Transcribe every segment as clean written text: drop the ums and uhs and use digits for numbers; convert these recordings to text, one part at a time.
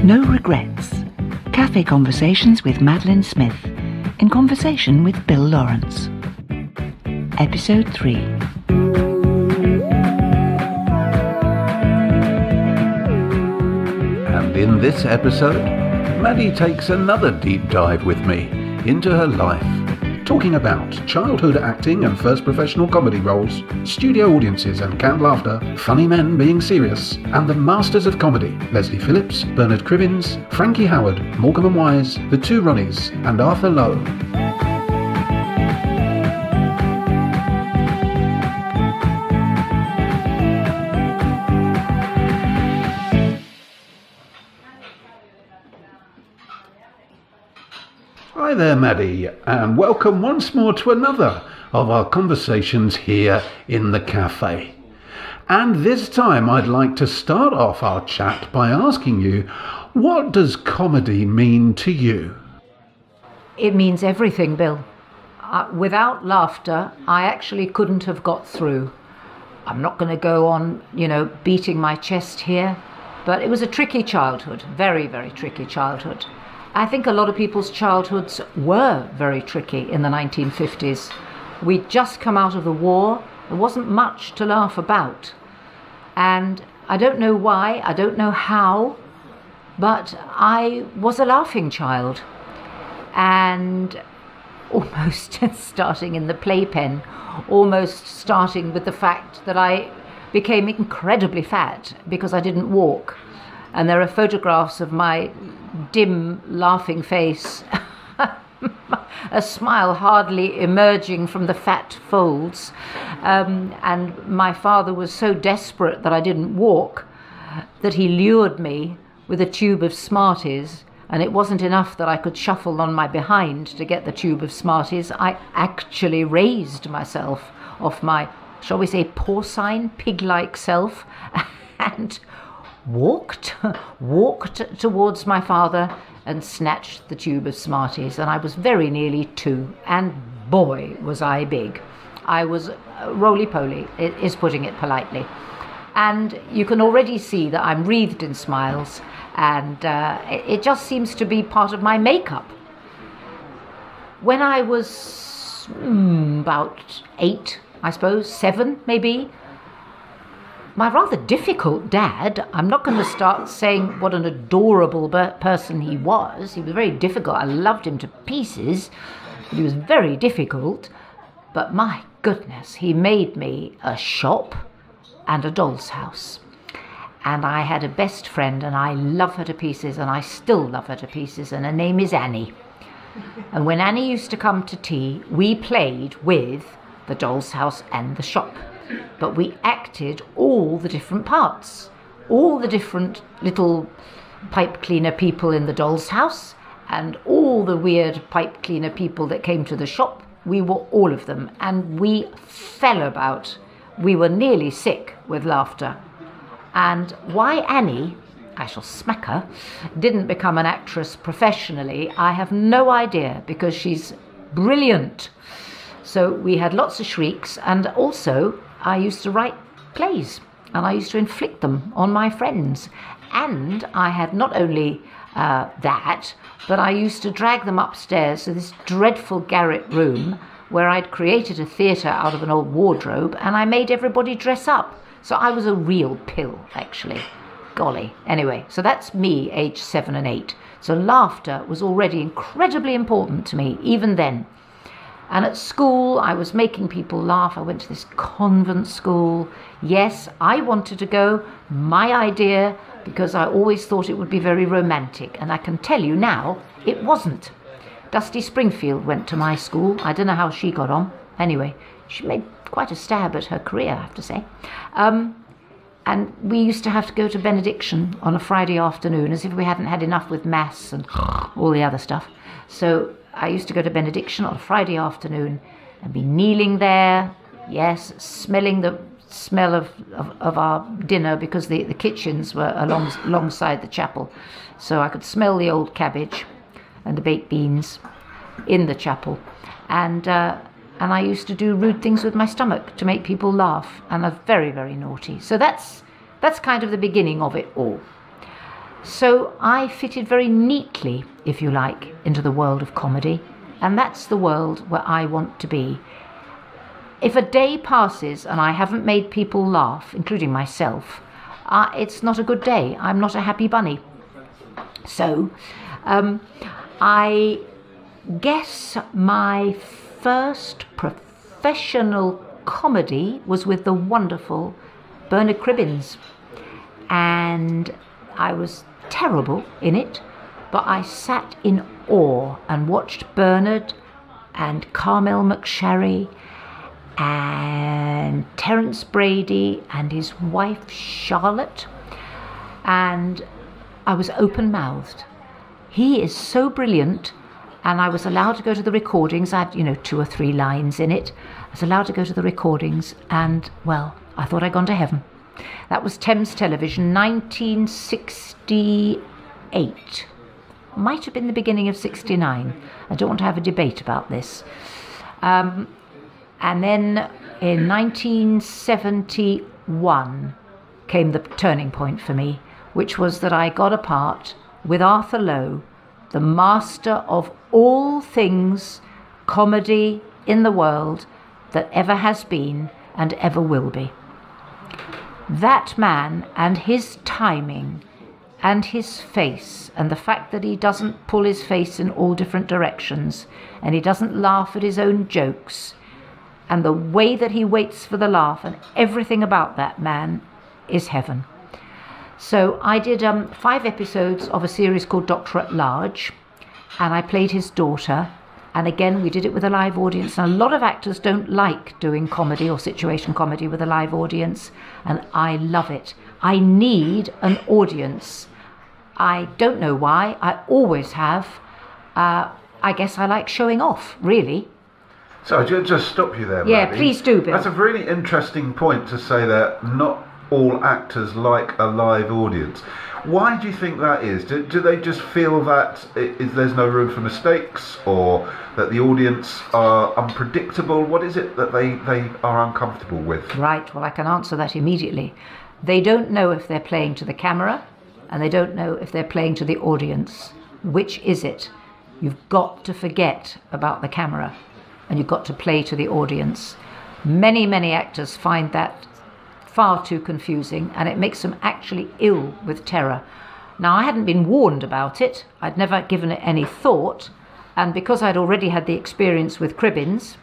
No Regrets. Cafe Conversations with Madeline Smith, in conversation with Bill Lawrence. Episode 3. And in this episode, Maddie takes another deep dive with me into her life, talking about childhood acting and first professional comedy roles, studio audiences and canned laughter, funny men being serious, and the masters of comedy, Leslie Phillips, Bernard Cribbins, Frankie Howard, Morecambe and Wise, the Two Ronnies, and Arthur Lowe. Hi there, Maddie, and welcome once more to another of our conversations here in the cafe. And this time I'd like to start off our chat by asking you, what does comedy mean to you? It means everything, Bill. Without laughter, I actually couldn't have got through. I'm not going to go on, beating my chest here, but it was a tricky childhood, very, very tricky childhood. I think a lot of people's childhoods were very tricky in the 1950s. We'd just come out of the war. There wasn't much to laugh about. And I don't know why, I don't know how, but I was a laughing child. And almost starting in the playpen, almost starting with the fact that I became incredibly fat because I didn't walk. And there are photographs of my dim, laughing face, a smile hardly emerging from the fat folds. And my father was so desperate that I didn't walk that he lured me with a tube of Smarties. And it wasn't enough that I could shuffle on my behind to get the tube of Smarties. I actually raised myself off my, shall we say, porcine, pig-like self and walked towards my father and snatched the tube of Smarties. And I was very nearly 2, and boy was I big. I was roly-poly, is putting it politely. And you can already see that I'm wreathed in smiles, and it just seems to be part of my makeup. When I was about 8, I suppose, 7 maybe, my rather difficult dad, I'm not going to start saying what an adorable person he was. He was very difficult. I loved him to pieces, but he was very difficult. But my goodness, he made me a shop and a doll's house. And I had a best friend, and I love her to pieces, and I still love her to pieces, and her name is Annie. And when Annie used to come to tea, we played with the doll's house and the shop. But we acted all the different parts, all the different little pipe cleaner people in the doll's house, and all the weird pipe cleaner people that came to the shop. We were all of them, and we fell about. We were nearly sick with laughter. And why Annie, I shall smack her, didn't become an actress professionally, I have no idea, because she's brilliant. So we had lots of shrieks, and also I used to write plays, and I used to inflict them on my friends. And I had not only that, but I used to drag them upstairs to this dreadful garret room where I'd created a theatre out of an old wardrobe, and I made everybody dress up. So I was a real pill, actually. Golly. Anyway, so that's me, age 7 and 8. So laughter was already incredibly important to me, even then. And at school, I was making people laugh. I went to this convent school. Yes, I wanted to go, my idea, because I always thought it would be very romantic. And I can tell you now, it wasn't. Dusty Springfield went to my school. I don't know how she got on. Anyway, she made quite a stab at her career, I have to say. And we used to have to go to benediction on a Friday afternoon, as if we hadn't had enough with mass and all the other stuff. So I used to go to benediction on a Friday afternoon and be kneeling there, yes, smelling the smell of our dinner, because the kitchens were alongside the chapel. So I could smell the old cabbage and the baked beans in the chapel. And and I used to do rude things with my stomach to make people laugh, and I was very, very naughty. So that's kind of the beginning of it all. So I fitted very neatly, if you like, into the world of comedy, and that's the world where I want to be. If a day passes and I haven't made people laugh, including myself, it's not a good day. I'm not a happy bunny. So I guess my first professional comedy was with the wonderful Bernard Cribbins, and I was terrible in it, but I sat in awe and watched Bernard and Carmel McSherry and Terence Brady and his wife Charlotte, and I was open-mouthed. He is so brilliant, and I was allowed to go to the recordings. I had, 2 or 3 lines in it. I was allowed to go to the recordings, and, well, I thought I'd gone to heaven. That was Thames Television, 1968. Might have been the beginning of 69. I don't want to have a debate about this. And then in 1971 came the turning point for me, which was that I got a part with Arthur Lowe, the master of all things comedy in the world that ever has been and ever will be. That man and his timing and his face, and the fact that he doesn't pull his face in all different directions, and he doesn't laugh at his own jokes, and the way that he waits for the laugh, and everything about that man is heaven. So I did 5 episodes of a series called Doctor at Large, and I played his daughter. And again, we did it with a live audience. And a lot of actors don't like doing comedy or situation comedy with a live audience, and I love it. I need an audience. I don't know why. I always have. I guess I like showing off, really. So I'll just stop you there, Yeah, Maddie. please do, Bill. That's a really interesting point to say that not all actors like a live audience. Why do you think that is? Do they just feel that there's no room for mistakes, or that the audience are unpredictable? What is it that they are uncomfortable with? Right, well, I can answer that immediately. They don't know if they're playing to the camera, and they don't know if they're playing to the audience. Which is it? You've got to forget about the camera, and you've got to play to the audience. Many, many actors find that far too confusing, and it makes them actually ill with terror. Now, I hadn't been warned about it. I'd never given it any thought, and because I'd already had the experience with Cribbins,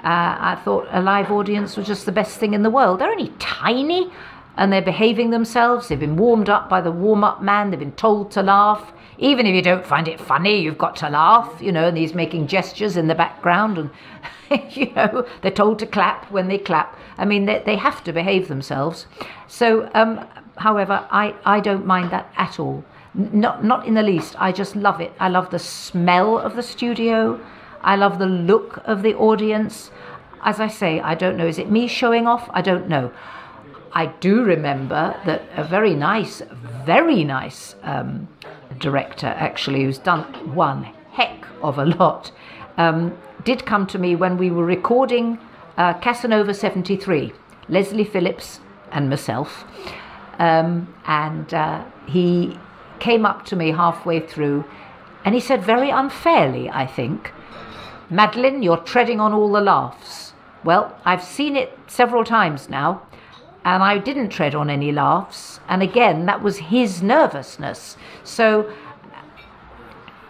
I thought a live audience was just the best thing in the world. They're only tiny, and they're behaving themselves. They've been warmed up by the warm-up man. They've been told to laugh. Even if you don't find it funny, you've got to laugh, and he's making gestures in the background, and they're told to clap when they clap. I mean, they have to behave themselves. So, however, I don't mind that at all. Not in the least. I just love it. I love the smell of the studio. I love the look of the audience. As I say, I don't know. Is it me showing off? I don't know. I do remember that a very nice director, actually, who's done one heck of a lot, did come to me when we were recording Casanova 73, Leslie Phillips and myself, and he came up to me halfway through, and he said very unfairly, I think, "Madeline, you're treading on all the laughs." Well, I've seen it several times now, and I didn't tread on any laughs, and again, that was his nervousness. So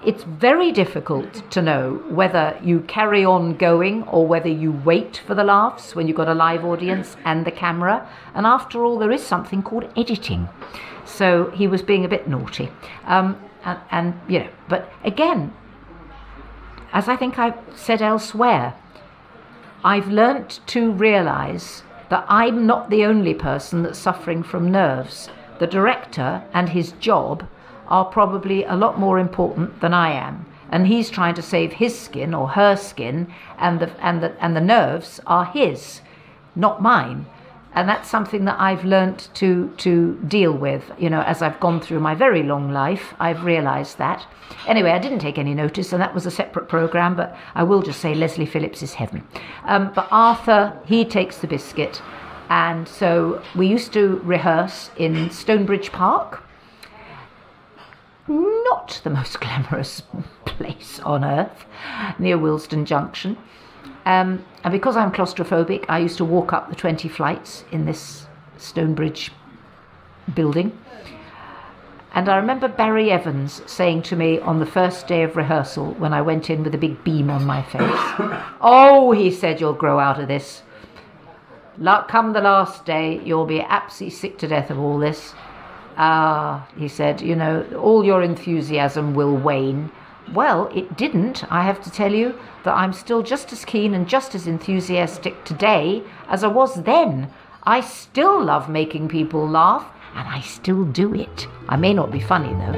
it's very difficult to know whether you carry on going or whether you wait for the laughs when you've got a live audience and the camera. And after all, there is something called editing. So he was being a bit naughty. But again, as I think I've said elsewhere, I've learnt to realise that I'm not the only person that's suffering from nerves. The director and his job are probably a lot more important than I am, and he's trying to save his skin or her skin, and the nerves are his, not mine. And that's something that I've learnt to deal with. You know, as I've gone through my very long life, I've realised that. Anyway, I didn't take any notice, and that was a separate programme, but I will just say Leslie Phillips is heaven. But Arthur, he takes the biscuit. And so we used to rehearse in Stonebridge Park. Not the most glamorous place on earth, near Willesden Junction. And because I'm claustrophobic, I used to walk up the 20 flights in this Stonebridge building. And I remember Barry Evans saying to me on the first day of rehearsal, when I went in with a big beam on my face, "Oh," he said, "you'll grow out of this. Come the last day, you'll be absolutely sick to death of all this. He said, you know, all your enthusiasm will wane." Well, it didn't. I have to tell you that I'm still just as keen and just as enthusiastic today as I was then. I still love making people laugh, and I still do it. I may not be funny, though.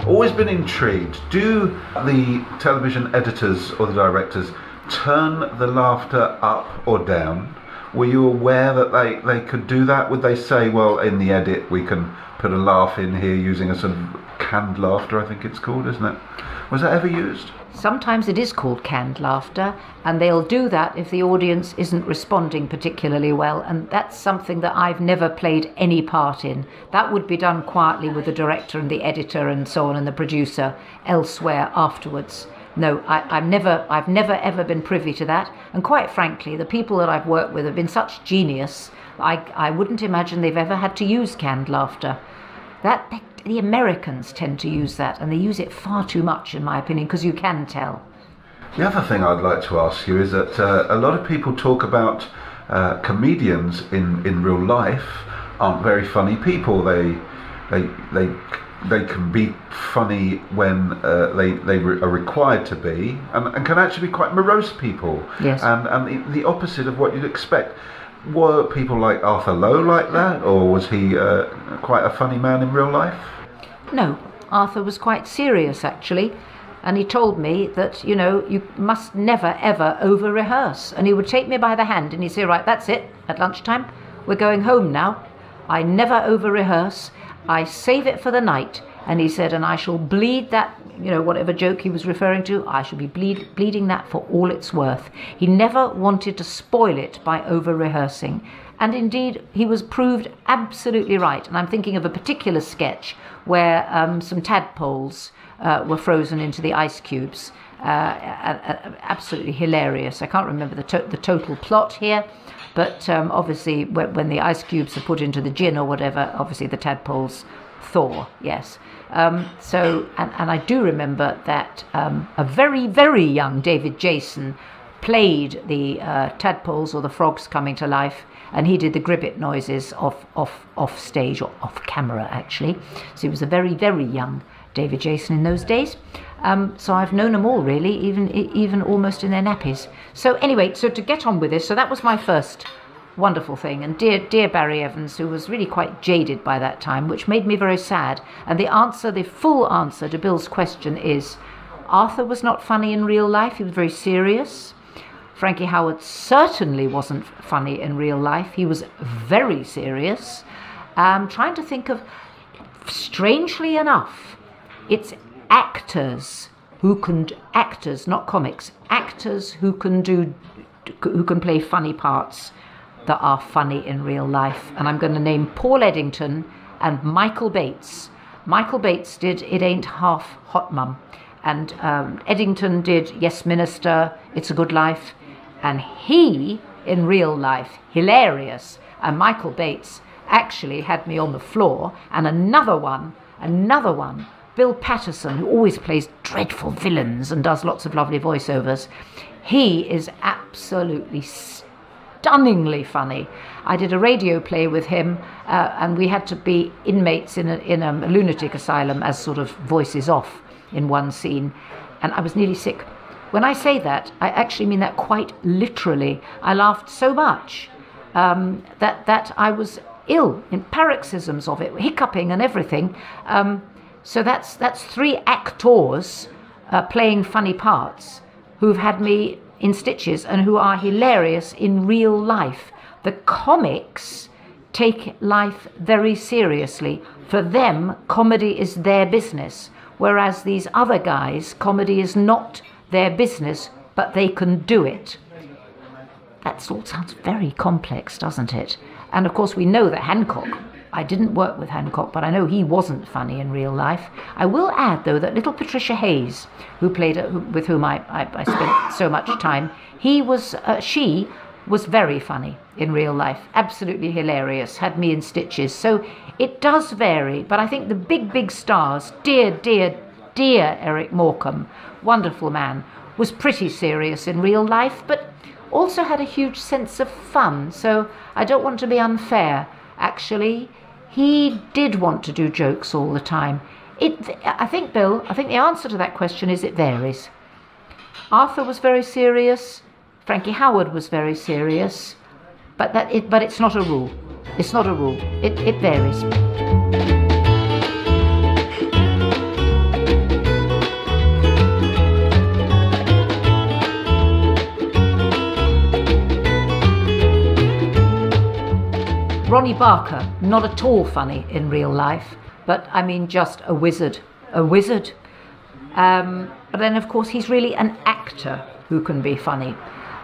Always been intrigued. Do the television editors or the directors turn the laughter up or down? Were you aware that they could do that? Would they say, well, in the edit we can put a laugh in here using a sort of canned laughter, I think it's called, isn't it? Was that ever used? Sometimes it is called canned laughter, and they'll do that if the audience isn't responding particularly well, and that's something that I've never played any part in. That would be done quietly with the director and the editor and so on, and the producer elsewhere afterwards. No, I've never ever been privy to that, and quite frankly, the people that I've worked with have been such genius, I wouldn't imagine they've ever had to use canned laughter. The Americans tend to use that, and they use it far too much, in my opinion, because you can tell. The other thing I'd like to ask you is that a lot of people talk about comedians in real life aren't very funny people. They can be funny when they are required to be, and can actually be quite morose people. Yes. And the opposite of what you'd expect. Were people like Arthur Lowe like that, or was he quite a funny man in real life? No, Arthur was quite serious, actually, and he told me that, you know, you must never ever over-rehearse. And he would take me by the hand and he'd say, "Right, that's it, at lunchtime, we're going home now. I never over-rehearse, I save it for the night." And he said, "And I shall bleed that," you know, whatever joke he was referring to, "I shall be bleeding that for all it's worth." He never wanted to spoil it by over-rehearsing. And indeed, he was proved absolutely right. And I'm thinking of a particular sketch where some tadpoles were frozen into the ice cubes. Absolutely hilarious. I can't remember the total plot here, but obviously when the ice cubes are put into the gin or whatever, obviously the tadpoles thaw, yes. So I do remember that a very, very young David Jason played the tadpoles or the frogs coming to life, and he did the gribbet noises off stage, or off camera actually. So he was a very, very young David Jason in those days. So I've known them all really, even almost in their nappies. So anyway, so to get on with this, so that was my first wonderful thing. And dear Barry Evans, who was really quite jaded by that time, which made me very sad. And the full answer to Bill's question is, Arthur was not funny in real life. He was very serious. Frankie Howerd certainly wasn't funny in real life. He was very serious. Trying to think of, strangely enough, it's actors, not comics, actors who can play funny parts that are funny in real life. And I'm going to name Paul Eddington and Michael Bates. Michael Bates did It Ain't Half Hot Mum, and Eddington did Yes Minister, It's a Good Life, and he, in real life, hilarious. And Michael Bates actually had me on the floor. And another one, Bill Patterson, who always plays dreadful villains and does lots of lovely voiceovers. He is absolutely stunningly funny. I did a radio play with him, and we had to be inmates in a lunatic asylum as sort of voices off in one scene, and I was nearly sick. When I say that, I actually mean that quite literally. I laughed so much that I was ill, in paroxysms of it, hiccuping and everything. So that's 3 actors playing funny parts who've had me in stitches and who are hilarious in real life. The comics take life very seriously. For them, comedy is their business, whereas these other guys, comedy is not their business, but they can do it. That all sounds very complex, doesn't it? And of course we know that Hancock, I didn't work with Hancock, but I know he wasn't funny in real life. I will add, though, that little Patricia Hayes, with whom I spent so much time, she was very funny in real life, absolutely hilarious, had me in stitches. So it does vary, but I think the big stars, dear Eric Morecambe, wonderful man, was pretty serious in real life, but also had a huge sense of fun. So I don't want to be unfair. Actually, he did want to do jokes all the time. I think, Bill, the answer to that question is it varies. Arthur was very serious. Frankie Howard was very serious. But it's not a rule. It's not a rule. It varies. Ronnie Barker, not at all funny in real life, but I mean just a wizard. But then of course he's really an actor who can be funny.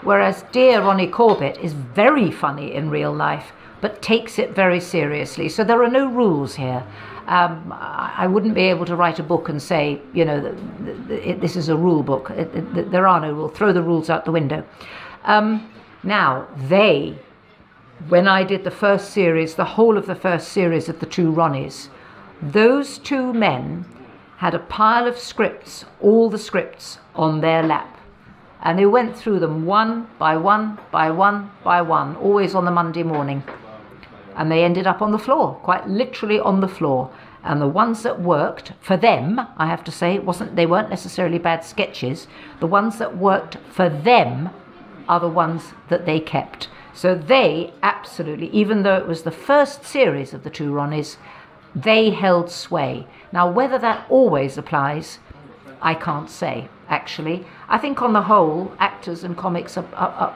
Whereas dear Ronnie Corbett is very funny in real life, but takes it very seriously. So there are no rules here. I wouldn't be able to write a book and say, this is a rule book. There are no rules. Throw the rules out the window. When I did the first series, the whole of the first series of the Two Ronnies, those 2 men had a pile of scripts, all the scripts, on their lap. And they went through them one by one, always on the Monday morning. And they ended up on the floor, quite literally on the floor. And the ones that worked, for them, I have to say, they weren't necessarily bad sketches. The ones that worked for them are the ones that they kept. So they absolutely, even though it was the first series of the Two Ronnies, they held sway. Now, whether that always applies, I can't say, actually. I think on the whole, actors and comics I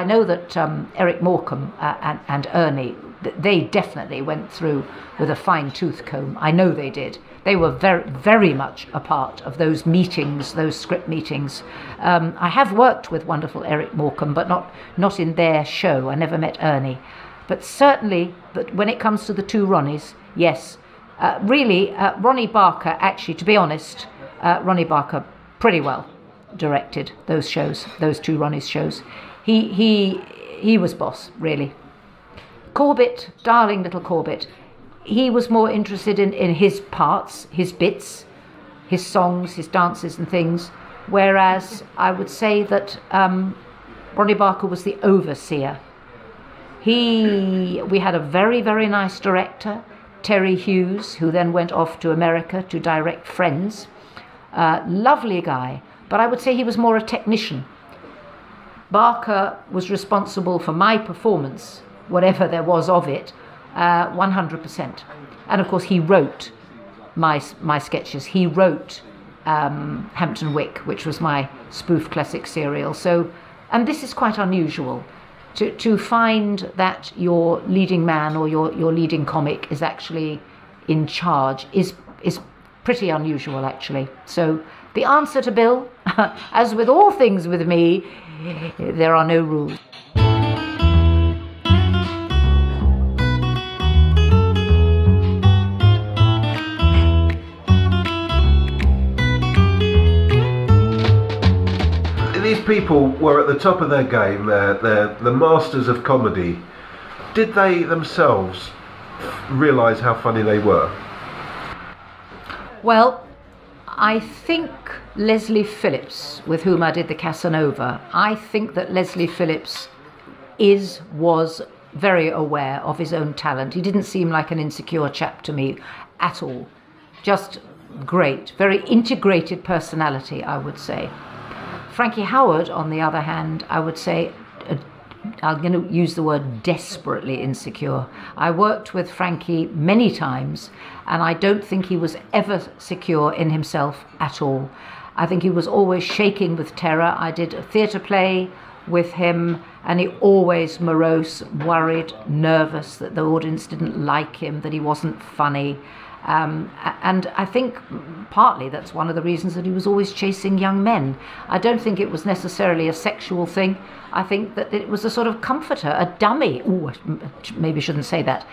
know that Eric Morecambe and Ernie, they definitely went through with a fine-tooth comb. I know they did. They were very, very much a part of those meetings, those script meetings. I have worked with wonderful Eric Morecambe, but not in their show. I never met Ernie. But certainly, when it comes to the Two Ronnies, yes. Ronnie Barker, actually, to be honest, Ronnie Barker pretty well directed those shows, those Two Ronnies shows. He was boss, really. Corbett, darling little Corbett, he was more interested in his parts, his bits, his songs, his dances and things, whereas I would say that Ronnie Barker was the overseer. We had a very, very nice director, Terry Hughes, who then went off to America to direct Friends. Lovely guy, but I would say he was more a technician. Barker was responsible for my performance, whatever there was of it, 100%. And of course he wrote my sketches. He wrote Hampton Wick, which was my spoof classic serial. So, and this is quite unusual, to find that your leading man or your leading comic is actually in charge is pretty unusual, actually. So the answer to Bill, as with all things with me, there are no rules. These people were at the top of their game. They're the masters of comedy. Did they themselves realise how funny they were? Well, I think Leslie Phillips, with whom I did the Casanova, I think that Leslie Phillips was very aware of his own talent. He didn't seem like an insecure chap to me at all. Just great, very integrated personality, I would say. Frankie Howard, on the other hand, I would say I'm going to use the word desperately insecure. I worked with Frankie many times, and I don't think he was ever secure in himself at all. I think he was always shaking with terror. I did a theatre play with him, and he always morose, worried, nervous that the audience didn't like him, that he wasn't funny. And I think partly that's one of the reasons that he was always chasing young men. I don't think it was necessarily a sexual thing. I think that it was a sort of comforter, a dummy. Ooh, maybe I shouldn't say that.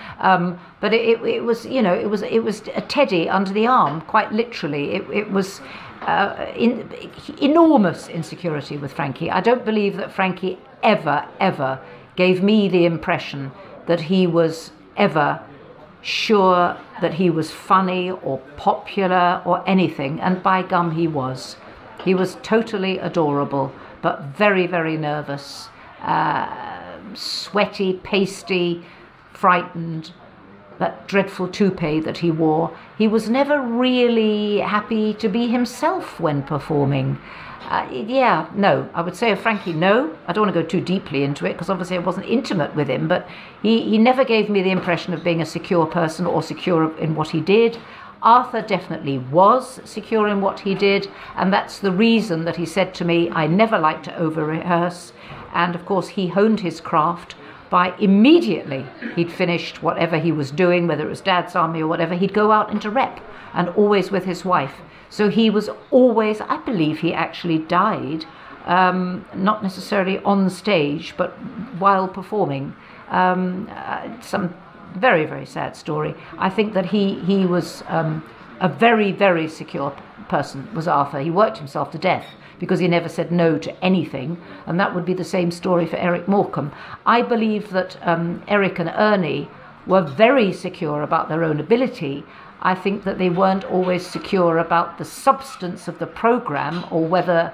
But it was, you know, it was a teddy under the arm, quite literally. It was enormous insecurity with Frankie. I don't believe that Frankie ever gave me the impression that he was ever sure that he was funny or popular or anything, and by gum he was. He was totally adorable, but very, very nervous, sweaty, pasty, frightened, that dreadful toupee that he wore. He was never really happy to be himself when performing. I would say of Frankie, no. I don't want to go too deeply into it because obviously I wasn't intimate with him, but he never gave me the impression of being a secure person or secure in what he did. Arthur definitely was secure in what he did, and that's the reason that he said to me, I never like to over-rehearse. And of course he honed his craft by immediately he'd finished whatever he was doing, whether it was Dad's Army or whatever, he'd go out into rep, and always with his wife. So he was always, I believe he actually died, not necessarily on stage, but while performing. Some very, very sad story. I think that he was a very, very secure person, was Arthur. He worked himself to death because he never said no to anything, and that would be the same story for Eric Morecambe. I believe that Eric and Ernie were very secure about their own ability. I think that they weren't always secure about the substance of the program or whether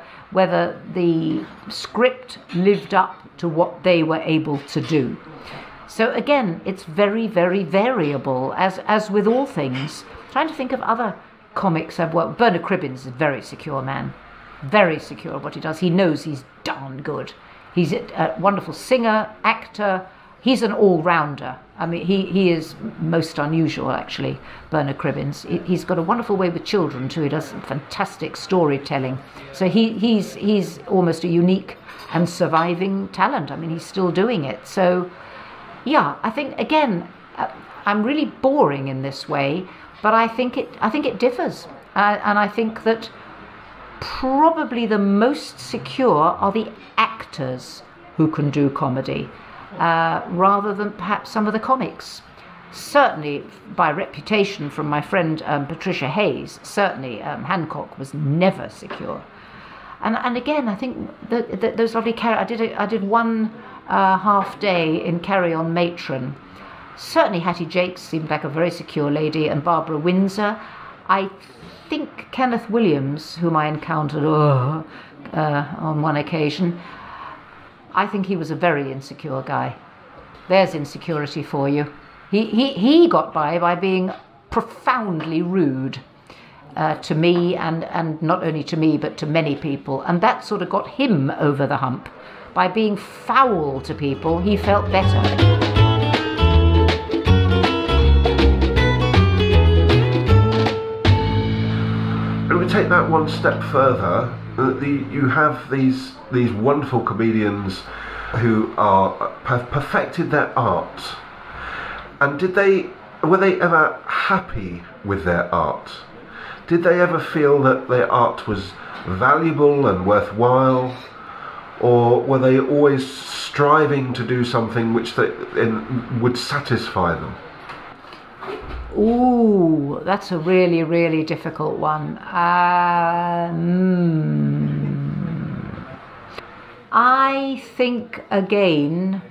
the script lived up to what they were able to do. So again, it's very, very variable, as with all things. I'm trying to think of other comics I've worked with. Bernard Cribbins is a very secure man, very secure of what he does. He knows he's darn good. He's a wonderful singer, actor. He's an all-rounder. I mean, he is most unusual, actually, Bernard Cribbins. He's got a wonderful way with children, too. He does fantastic storytelling. So he's almost a unique and surviving talent. I mean, he's still doing it. So, yeah, I think, again, I'm really boring in this way, but I think it differs. And I think that probably the most secure are the actors who can do comedy. Rather than perhaps some of the comics. Certainly, by reputation from my friend Patricia Hayes, certainly Hancock was never secure. And again, I think that those lovely characters. I did one half day in Carry On Matron. Certainly Hattie Jakes seemed like a very secure lady, and Barbara Windsor. I think Kenneth Williams, whom I encountered on one occasion, I think he was a very insecure guy. There's insecurity for you. He got by being profoundly rude to me, and not only to me, but to many people. And that sort of got him over the hump. By being foul to people, he felt better. And we take that one step further. You have these wonderful comedians who have perfected their art. And were they ever happy with their art? Did they ever feel that their art was valuable and worthwhile? Or were they always striving to do something which would satisfy them? Ooh, that's a really, really difficult one. I think, again,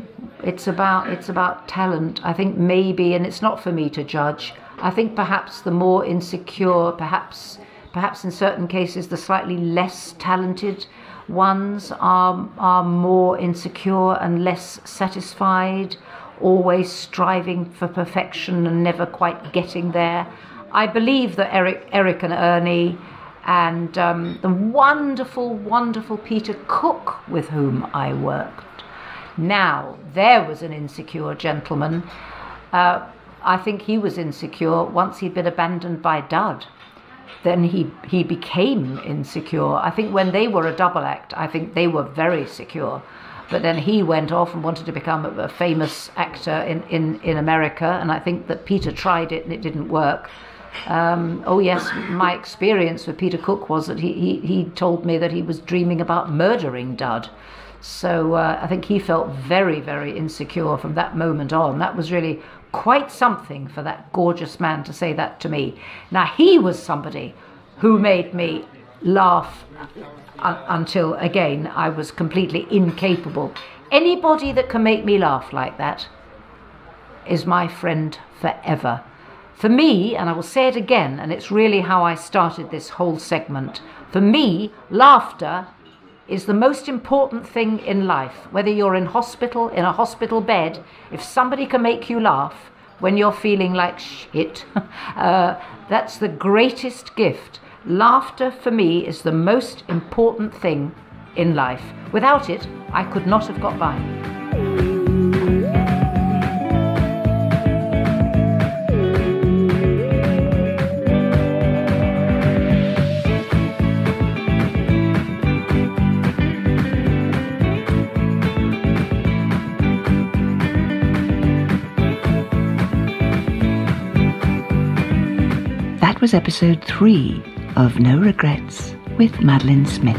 it's about talent. I think maybe, and it's not for me to judge, I think perhaps the more insecure, perhaps in certain cases the slightly less talented ones are more insecure and less satisfied, always striving for perfection and never quite getting there. I believe that Eric and Ernie and the wonderful, wonderful Peter Cook with whom I worked Now, there was an insecure gentleman. I think he was insecure once he'd been abandoned by Dud. Then he became insecure. I think when they were a double act, I think they were very secure. But then he went off and wanted to become a famous actor in America, and I think that Peter tried it and it didn't work. Oh yes, my experience with Peter Cook was that he told me that he was dreaming about murdering Dud. So I think he felt very, very insecure from that moment on. That was really quite something for that gorgeous man to say that to me. Now, he was somebody who made me laugh until, again, I was completely incapable. Anybody that can make me laugh like that is my friend forever. For me, and I will say it again, and it's really how I started this whole segment, for me, laughter is the most important thing in life. Whether you're in a hospital bed, if somebody can make you laugh when you're feeling like shit, that's the greatest gift. Laughter for me is the most important thing in life. Without it, I could not have got by. That was episode 3 of No Regrets with Madeline Smith.